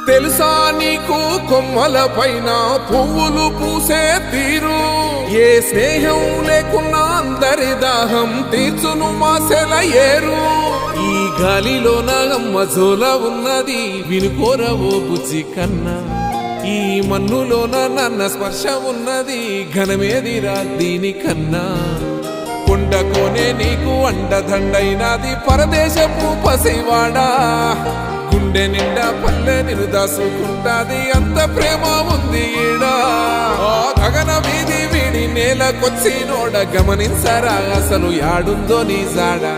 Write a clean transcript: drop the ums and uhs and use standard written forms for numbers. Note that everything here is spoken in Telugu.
తెలుసా నీకు కొమ్మల పైన పువ్వులు పూసే తీరు? ఏ స్నేహం లేకున్నా అందరి దాహం తీర్చును మాసెల ఏరు. ఈ గాలిలోన అమ్మ జోల ఉన్నది వినుకోరవో బుజ్జి కన్నా. ఈ మన్నులోన నన్న స్పర్శ ఉన్నది ఘనమేదిరా దీనికన్నా. కొండకోనే నీకు అండదండైనది పరదేశపు పసివాడా. గుండె నిండా పల్లె నిన్ను దాసుకుంటాది అంత ప్రేమ ఉంది ఈడా. గగన వీధి వీడి నేలకొచ్చి నోడ గమనించరా అసలు యాడుందో నీ జాడా.